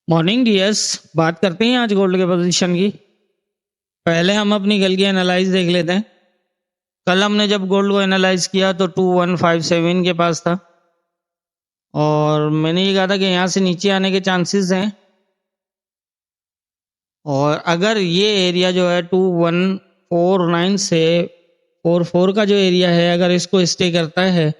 Morning dears. बात करते हैं आज गोल्ड के पोजीशन की। पहले हम अपनी कल की एनालाइज देख लेते हैं। कल हमने जब गोल्ड को एनालाइज किया तो 2157 के पास था और मैंने ये कहा था कि यहाँ से नीचे आने के चांसेस हैं और अगर ये एरिया जो है 2149 से 44 का जो एरिया है अगर इसको स्टे करता है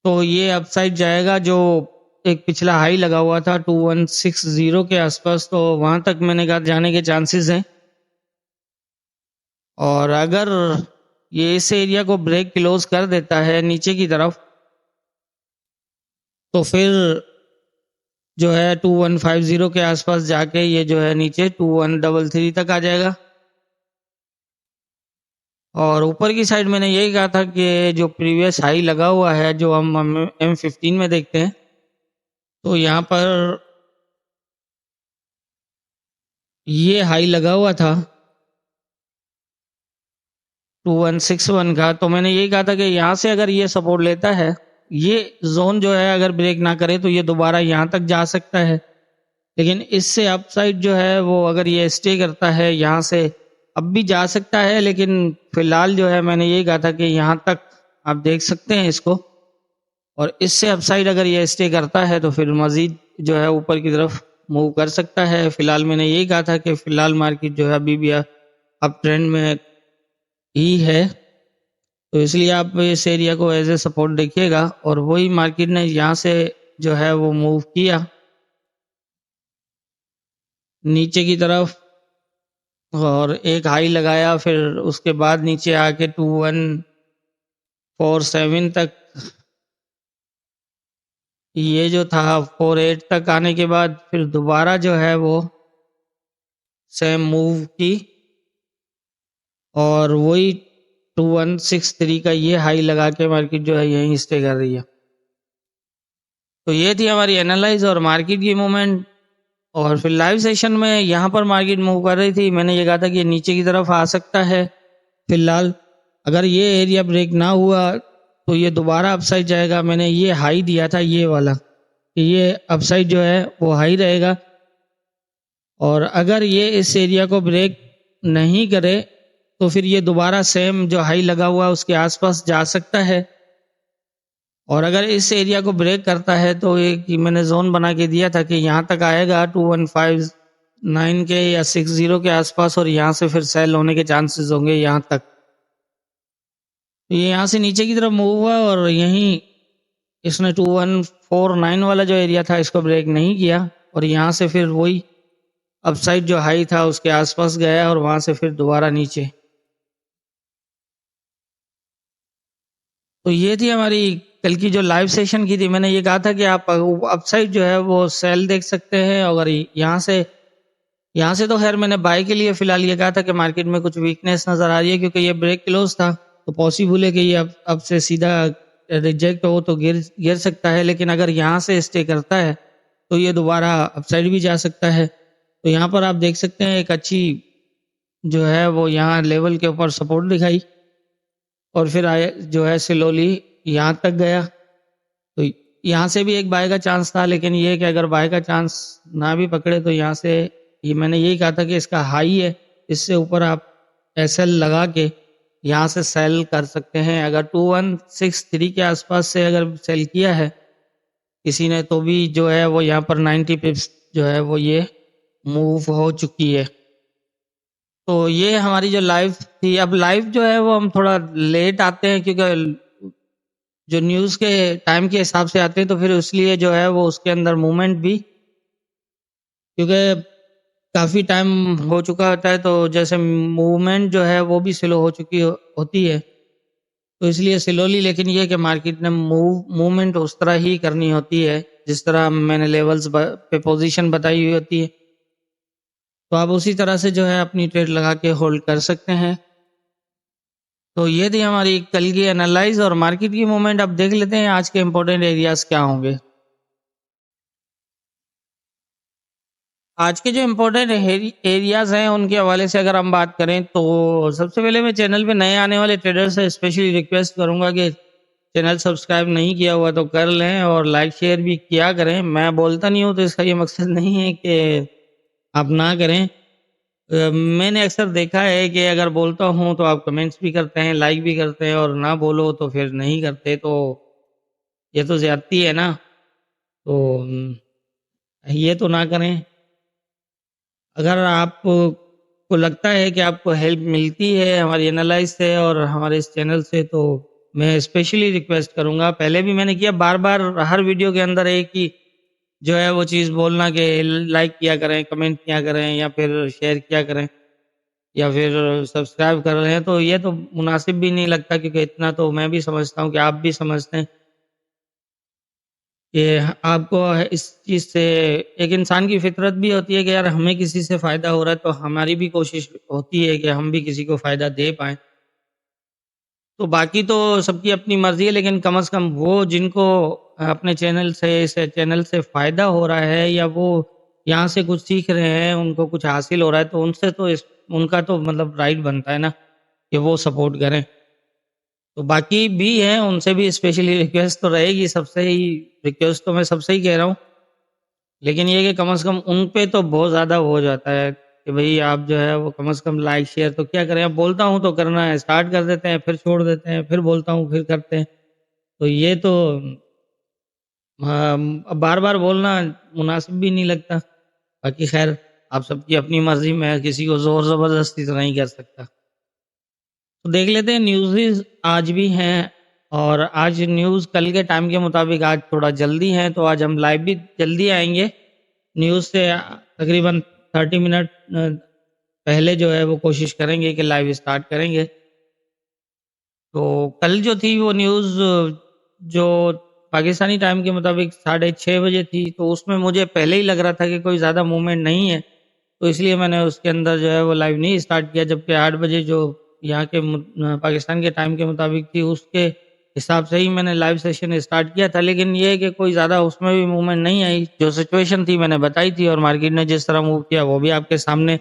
तो ये अपसाइड जाएगा। जो एक पिछला हाई लगा हुआ था 2160 के आसपास, तो वहां तक मैंने कहा जाने के चांसेस हैं। और अगर ये इस एरिया को ब्रेक क्लोज कर देता है नीचे की तरफ तो फिर जो है 2150 के आसपास जाके ये जो है नीचे 2133 तक आ जाएगा। और ऊपर की साइड मैंने यही कहा था कि जो प्रीवियस हाई लगा हुआ है जो हम M15 में देखते हैं तो यहाँ पर ये हाई लगा हुआ था 2161 का, तो मैंने यही कहा था कि यहाँ से अगर ये सपोर्ट लेता है, ये जोन जो है अगर ब्रेक ना करे तो ये दोबारा यहाँ तक जा सकता है। लेकिन इससे अपसाइड जो है वो अगर ये स्टे करता है यहाँ से अब भी जा सकता है, लेकिन फिलहाल जो है मैंने यही कहा था कि यहाँ तक आप देख सकते हैं इसको। और इससे अपसाइड अगर ये स्टे करता है तो फिर मजीद जो है ऊपर की तरफ मूव कर सकता है। फिलहाल मैंने यही कहा था कि फिलहाल मार्केट जो है अभी भी अप ट्रेंड में ही है, तो इसलिए आप इस एरिया को एज ए सपोर्ट देखिएगा। और वही मार्केट ने यहाँ से जो है वो मूव किया नीचे की तरफ और एक हाई लगाया, फिर उसके बाद नीचे आके 2147 तक ये जो था 48 तक आने के बाद फिर दोबारा जो है वो सेम मूव की और वही 2163 का ये हाई लगा के मार्केट जो है यहीं स्टे कर रही है। तो ये थी हमारी एनालाइज और मार्केट की मूवमेंट। और फिर लाइव सेशन में यहाँ पर मार्केट मूव कर रही थी, मैंने ये कहा था कि नीचे की तरफ आ सकता है। फिलहाल अगर ये एरिया ब्रेक ना हुआ तो ये दोबारा अपसाइड जाएगा। मैंने ये हाई दिया था ये वाला कि ये अपसाइड जो है वो हाई रहेगा और अगर ये इस एरिया को ब्रेक नहीं करे तो फिर ये दोबारा सेम जो हाई लगा हुआ है उसके आसपास जा सकता है। और अगर इस एरिया को ब्रेक करता है तो एक मैंने जोन बना के दिया था कि यहाँ तक आएगा 2159 के या 60 के आसपास और यहाँ से फिर सेल होने के चांसेस होंगे यहाँ तक। तो ये यहाँ से नीचे की तरफ मूव हुआ और यहीं इसने 2149 वाला जो एरिया था इसको ब्रेक नहीं किया और यहाँ से फिर वही अपसाइड जो हाई था उसके आसपास गया और वहां से फिर दोबारा नीचे। तो ये थी हमारी कल की जो लाइव सेशन की थी। मैंने ये कहा था कि आप अपसाइड जो है वो सेल देख सकते हैं। अगर यहाँ से तो खैर मैंने बाय के लिए फिलहाल ये कहा था कि मार्केट में कुछ वीकनेस नजर आ रही है क्योंकि ये ब्रेक क्लोज था, तो पॉसिबल है कि ये अब से सीधा रिजेक्ट हो तो गिर सकता है। लेकिन अगर यहाँ से स्टे करता है तो ये दोबारा अपसाइड भी जा सकता है। तो यहाँ पर आप देख सकते हैं एक अच्छी जो है वो यहाँ लेवल के ऊपर सपोर्ट दिखाई और फिर आए जो है स्लोली यहाँ तक गया। तो यहाँ से भी एक बाय का चांस था, लेकिन ये कि अगर बाय का चांस ना भी पकड़े तो यहाँ से ये मैंने यही कहा था कि इसका हाई है, इससे ऊपर आप एसएल लगा के यहाँ से सेल कर सकते हैं। अगर 2163 के आसपास से अगर सेल किया है किसी ने तो भी जो है वो यहाँ पर 90 पिप्स जो है वो ये मूव हो चुकी है। तो ये हमारी जो लाइव थी। अब लाइव जो है वो हम थोड़ा लेट आते हैं क्योंकि जो न्यूज़ के टाइम के हिसाब से आते हैं, तो फिर इसलिए जो है वो उसके अंदर मूवमेंट भी क्योंकि काफ़ी टाइम हो चुका होता है तो जैसे मूवमेंट जो है वो भी स्लो हो चुकी होती है, तो इसलिए स्लोली। लेकिन ये कि मार्केट ने मूवमेंट उस तरह ही करनी होती है जिस तरह मैंने लेवल्स पे पोजीशन बताई हुई होती है, तो आप उसी तरह से जो है अपनी ट्रेड लगा के होल्ड कर सकते हैं। तो ये थी हमारी कल की एनालाइज और मार्केट की मूवमेंट। अब देख लेते हैं आज के इंपॉर्टेंट एरियाज क्या होंगे। आज के जो इम्पोर्टेंट एरियाज हैं उनके हवाले से अगर हम बात करें तो सबसे पहले मैं चैनल पे नए आने वाले ट्रेडर से स्पेशली रिक्वेस्ट करूंगा कि चैनल सब्सक्राइब नहीं किया हुआ तो कर लें और लाइक शेयर भी किया करें। मैं बोलता नहीं हूँ तो इसका ये मकसद नहीं है कि आप ना करें। मैंने अक्सर देखा है कि अगर बोलता हूँ तो आप कमेंट्स भी करते हैं, लाइक भी करते हैं और ना बोलो तो फिर नहीं करते, तो ये तो ज़्यादती है ना। तो ये तो ना करें। अगर आपको लगता है कि आपको हेल्प मिलती है हमारी एनालाइज़ से और हमारे इस चैनल से, तो मैं स्पेशली रिक्वेस्ट करूँगा, पहले भी मैंने किया, बार-बार हर वीडियो के अंदर एक ही जो है वो चीज़ बोलना कि लाइक किया करें, कमेंट किया करें या फिर शेयर किया करें या फिर सब्सक्राइब कर रहे हैं, तो ये तो मुनासिब भी नहीं लगता, क्योंकि इतना तो मैं भी समझता हूँ कि आप भी समझते हैं कि आपको इस चीज़ से एक इंसान की फ़ितरत भी होती है कि यार हमें किसी से फ़ायदा हो रहा है, तो हमारी भी कोशिश होती है कि हम भी किसी को फ़ायदा दे पाएँ। तो बाकी तो सबकी अपनी मर्ज़ी है, लेकिन कम से कम वो जिनको अपने चैनल से इस चैनल से फ़ायदा हो रहा है या वो यहाँ से कुछ सीख रहे हैं, उनको कुछ हासिल हो रहा है, तो उनसे तो उनका तो मतलब राइट बनता है ना कि वो सपोर्ट करें। तो बाकी भी हैं, उनसे भी स्पेशली रिक्वेस्ट तो रहेगी, सबसे ही रिक्वेस्ट तो मैं सबसे ही कह रहा हूँ। लेकिन ये है कि कम से कम उन पे तो बहुत ज़्यादा हो जाता है कि भई आप जो है वो कम से कम लाइक शेयर तो क्या करें, अब बोलता हूँ तो करना है, स्टार्ट कर देते हैं, फिर छोड़ देते हैं, फिर बोलता हूँ, फिर करते हैं। तो ये तो अब बार-बार बोलना मुनासिब भी नहीं लगता। बाकी ख़ैर आप सबकी अपनी मर्ज़ी, मैं किसी को ज़ोर ज़बरदस्ती तो नहीं कर सकता। तो देख लेते हैं न्यूज़ेज़ आज भी हैं और आज न्यूज़ कल के टाइम के मुताबिक आज थोड़ा जल्दी है, तो आज हम लाइव भी जल्दी आएँगे। न्यूज़ से तकरीबन 30 मिनट पहले जो है वो कोशिश करेंगे कि लाइव स्टार्ट करेंगे। तो कल जो थी वो न्यूज़ जो पाकिस्तानी टाइम के मुताबिक 6:30 बजे थी, तो उसमें मुझे पहले ही लग रहा था कि कोई ज़्यादा मूवमेंट नहीं है, तो इसलिए मैंने उसके अंदर जो है वो लाइव नहीं स्टार्ट किया। जबकि 8 बजे जो यहाँ के पाकिस्तान के टाइम के मुताबिक थी, उसके हिसाब से ही मैंने लाइव सेशन स्टार्ट किया था। लेकिन ये है कि कोई ज़्यादा उसमें भी मूवमेंट नहीं आई। जो सिचुएशन थी मैंने बताई थी और मार्केट ने जिस तरह मूव किया वो भी आपके सामने।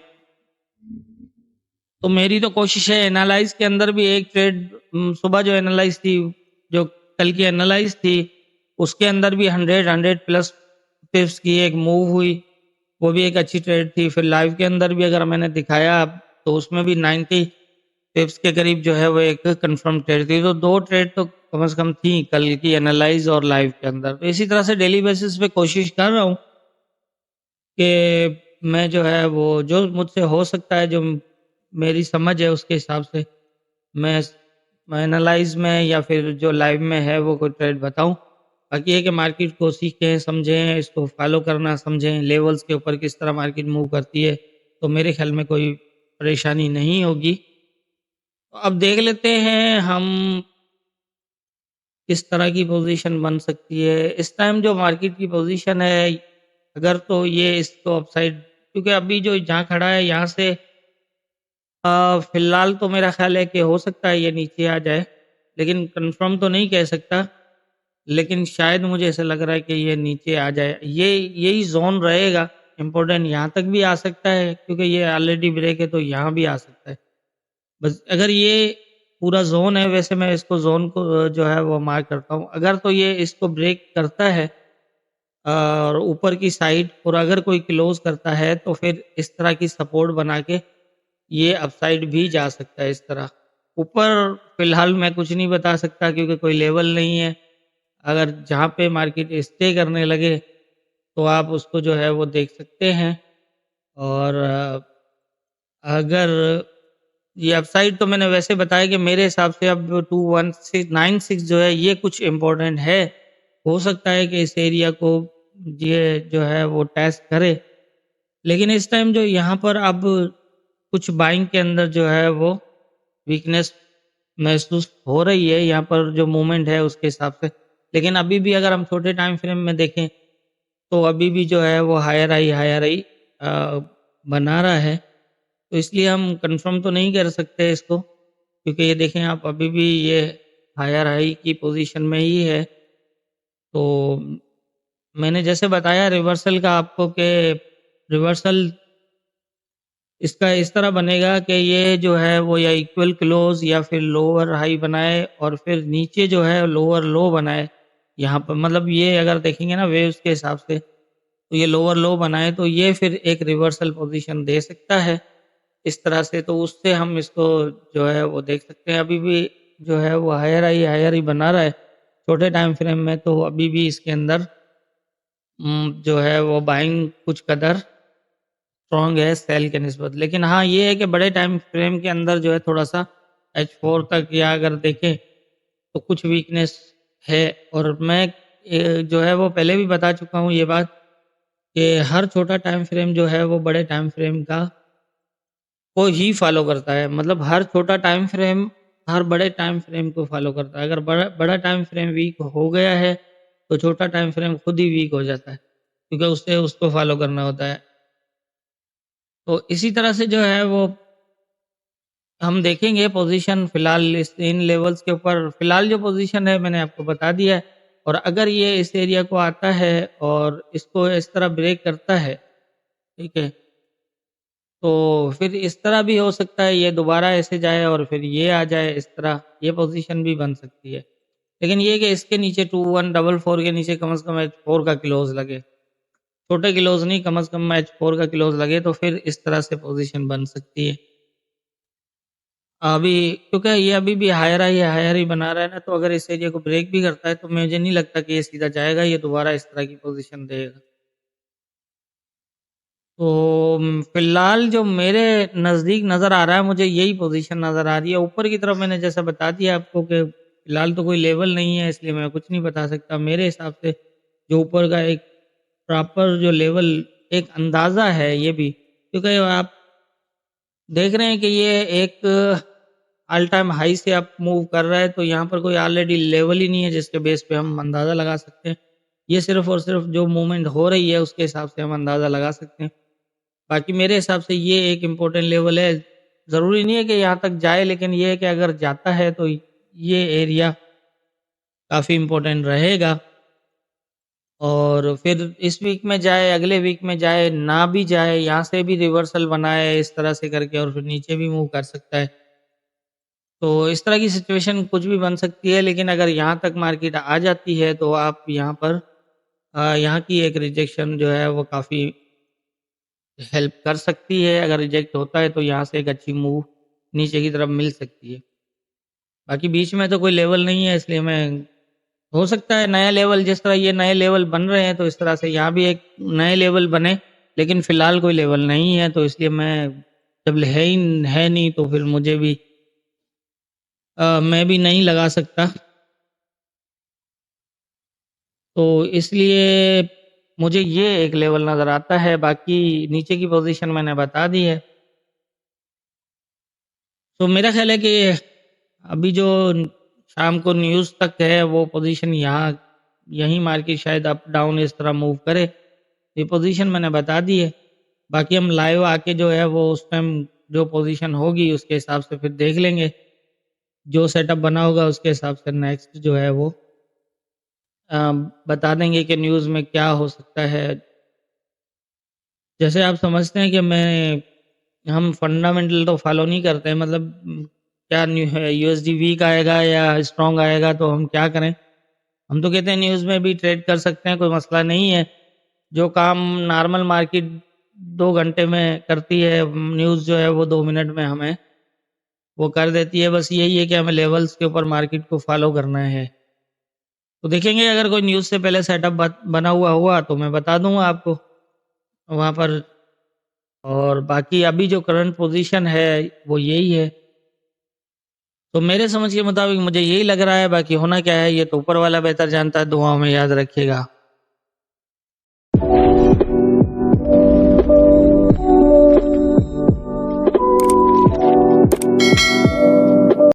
तो मेरी तो कोशिश है एनालाइज़ के अंदर भी एक ट्रेड सुबह जो एनालाइज़ थी, जो कल की एनालाइज़ थी, उसके अंदर भी 100 प्लस पिप्स की एक मूव हुई, वो भी एक अच्छी ट्रेड थी। फिर लाइव के अंदर भी अगर मैंने दिखाया तो उसमें भी 90 पिप्स के करीब जो है वो एक कन्फर्म ट्रेड थी। तो 2 ट्रेड तो कम से कम थी कल की एनालाइज़ और लाइव के अंदर। तो इसी तरह से डेली बेसिस पे कोशिश कर रहा हूँ कि मैं जो है वो जो मुझसे हो सकता है, जो मेरी समझ है उसके हिसाब से मैं एनालाइज़ में या फिर जो लाइव में है वो कोई ट्रेड बताऊँ। बाकी ये है कि मार्केट को सीखें, समझें, इसको फ़ॉलो करना समझें, लेवल्स के ऊपर किस तरह मार्केट मूव करती है, तो मेरे ख़्याल में कोई परेशानी नहीं होगी। तो अब देख लेते हैं हम किस तरह की पोज़ीशन बन सकती है। इस टाइम जो मार्केट की पोज़ीशन है, अगर तो ये इसको अपसाइड, क्योंकि अभी जो जहाँ खड़ा है यहाँ से फ़िलहाल तो मेरा ख़्याल है कि हो सकता है ये नीचे आ जाए, लेकिन कन्फ़र्म तो नहीं कह सकता। लेकिन शायद मुझे ऐसा लग रहा है कि ये नीचे आ जाए। ये यही ज़ोन रहेगा इम्पोर्टेंट, यहाँ तक भी आ सकता है क्योंकि ये ऑलरेडी ब्रेक है, तो यहाँ भी आ सकता है। बस अगर ये पूरा ज़ोन है, वैसे मैं इसको ज़ोन को जो है वो मार्क करता हूँ। अगर तो ये इसको ब्रेक करता है और ऊपर की साइड, और अगर कोई क्लोज़ करता है तो फिर इस तरह की सपोर्ट बना के ये अपसाइड भी जा सकता है इस तरह। ऊपर फ़िलहाल मैं कुछ नहीं बता सकता क्योंकि कोई लेवल नहीं है। अगर जहाँ पे मार्केट स्टे करने लगे, तो आप उसको जो है वो देख सकते हैं। और अगर ये अपसाइड तो मैंने वैसे बताया कि मेरे हिसाब से अब 2196 जो है ये कुछ इम्पोर्टेंट है। हो सकता है कि इस एरिया को ये जो है वो टेस्ट करे। लेकिन इस टाइम जो यहाँ पर अब कुछ बाइंग के अंदर जो है वो वीकनेस महसूस हो रही है, यहाँ पर जो मूवमेंट है उसके हिसाब से। लेकिन अभी भी अगर हम छोटे टाइम फ्रेम में देखें, तो अभी भी जो है वो हायर हाई बना रहा है। तो इसलिए हम कंफर्म तो नहीं कर सकते इसको, क्योंकि ये देखें आप अभी भी ये हायर हाई की पोजीशन में ही है। तो मैंने जैसे बताया रिवर्सल का आपको कि रिवर्सल इसका इस तरह बनेगा कि ये जो है वो या इक्वल क्लोज या फिर लोअर हाई बनाए और फिर नीचे जो है लोअर लो बनाए। यहाँ पर मतलब ये अगर देखेंगे ना वेव्स के हिसाब से, तो ये लोअर लो बनाए तो ये फिर एक रिवर्सल पोजीशन दे सकता है इस तरह से। तो उससे हम इसको जो है वो देख सकते हैं। अभी भी जो है वो हायर ही बना रहा है छोटे टाइम फ्रेम में, तो अभी भी इसके अंदर जो है वो बाइंग कुछ कदर स्ट्रॉन्ग है सेल के निस्बत। लेकिन हाँ, ये है कि बड़े टाइम फ्रेम के अंदर जो है थोड़ा-सा H4 तक या अगर देखें तो कुछ वीकनेस है। और मैं जो है वो पहले भी बता चुका हूँ ये बात कि हर छोटा टाइम फ्रेम जो है वो बड़े टाइम फ्रेम का को ही फॉलो करता है। मतलब हर छोटा टाइम फ्रेम हर बड़े टाइम फ्रेम को फॉलो करता है। अगर बड़ा बड़ा टाइम फ्रेम वीक हो गया है, तो छोटा टाइम फ्रेम खुद ही वीक हो जाता है, क्योंकि उससे उसको फॉलो करना होता है। तो इसी तरह से जो है वो हम देखेंगे पोजीशन फिलहाल इस इन लेवल्स के ऊपर फिलहाल जो पोजीशन है मैंने आपको बता दिया है। और अगर ये इस एरिया को आता है और इसको इस तरह ब्रेक करता है, ठीक है, तो फिर इस तरह भी हो सकता है ये दोबारा ऐसे जाए और फिर ये आ जाए इस तरह, ये पोजीशन भी बन सकती है। लेकिन ये कि इसके नीचे 2144 के नीचे कम से कम H4 का क्लोज लगे, छोटे क्लोज नहीं, कम से कम H4 का क्लोज लगे तो फिर इस तरह से पोजीशन बन सकती है। अभी क्योंकि ये अभी भी हायर ही बना रहा है ना, तो अगर इस एरिया को ब्रेक भी करता है तो मुझे नहीं लगता कि ये सीधा जाएगा, ये दोबारा इस तरह की पोजीशन देगा। तो फिलहाल जो मेरे नज़दीक नज़र आ रहा है, मुझे यही पोजीशन नज़र आ रही है। ऊपर की तरफ मैंने जैसा बता दिया आपको कि फिलहाल तो कोई लेवल नहीं है, इसलिए मैं कुछ नहीं बता सकता। मेरे हिसाब से जो ऊपर का एक प्रॉपर जो लेवल एक अंदाज़ा है ये भी, क्योंकि आप देख रहे हैं कि ये एक ऑल टाइम हाई से अप मूव कर रहा है, तो यहाँ पर कोई ऑलरेडी लेवल ही नहीं है जिसके बेस पे हम अंदाज़ा लगा सकते हैं। ये सिर्फ़ और सिर्फ़ जो मूवमेंट हो रही है उसके हिसाब से हम अंदाज़ा लगा सकते हैं। बाकी मेरे हिसाब से ये एक इम्पोर्टेंट लेवल है। ज़रूरी नहीं है कि यहाँ तक जाए, लेकिन ये है कि अगर जाता है तो ये एरिया काफ़ी इम्पोर्टेंट रहेगा। और फिर इस वीक में जाए, अगले वीक में जाए, ना भी जाए, यहाँ से भी रिवर्सल बनाए इस तरह से करके और फिर नीचे भी मूव कर सकता है। तो इस तरह की सिचुएशन कुछ भी बन सकती है, लेकिन अगर यहाँ तक मार्केट आ जाती है तो आप यहाँ पर यहाँ की एक रिजेक्शन जो है वो काफ़ी हेल्प कर सकती है। अगर रिजेक्ट होता है तो यहाँ से एक अच्छी मूव नीचे की तरफ मिल सकती है। बाकी बीच में तो कोई लेवल नहीं है, इसलिए मैं हो सकता है नया लेवल जिस तरह ये नए लेवल बन रहे हैं तो इस तरह से यहाँ भी एक नए लेवल बने, लेकिन फ़िलहाल कोई लेवल नहीं है, तो इसलिए मैं जब है नहीं तो फिर मुझे भी मैं भी नहीं लगा सकता। तो इसलिए मुझे ये एक लेवल नज़र आता है, बाकी नीचे की पोज़ीशन मैंने बता दी है। तो मेरा ख़्याल है कि अभी जो शाम को न्यूज़ तक है वो पोज़ीशन यहाँ यहीं मार्केट शायद अप डाउन इस तरह मूव करे। ये पोज़ीशन मैंने बता दी है। बाकी हम लाइव आके जो है वो उस टाइम जो पोज़ीशन होगी उसके हिसाब से फिर देख लेंगे। जो सेटअप बना होगा उसके हिसाब से नेक्स्ट जो है वो अ, बता देंगे कि न्यूज़ में क्या हो सकता है। जैसे आप समझते हैं कि हम फंडामेंटल तो फ़ॉलो नहीं करते हैं, मतलब क्या न्यू है यूएसडी वीक आएगा या स्ट्रॉन्ग आएगा तो हम क्या करें? हम तो कहते हैं न्यूज़ में भी ट्रेड कर सकते हैं, कोई मसला नहीं है। जो काम नॉर्मल मार्केट 2 घंटे में करती है, न्यूज़ जो है वो 2 मिनट में हमें वो कर देती है। बस यही है कि हमें लेवल्स के ऊपर मार्केट को फ़ॉलो करना है। तो देखेंगे अगर कोई न्यूज़ से पहले सेटअप बना हुआ हुआ तो मैं बता दूँगा आपको वहाँ पर। और बाकी अभी जो करंट पोज़ीशन है वो यही है। तो मेरे समझ के मुताबिक मुझे यही लग रहा है, बाकी होना क्या है ये तो ऊपर वाला बेहतर जानता है। दुआओं में याद रखिएगा।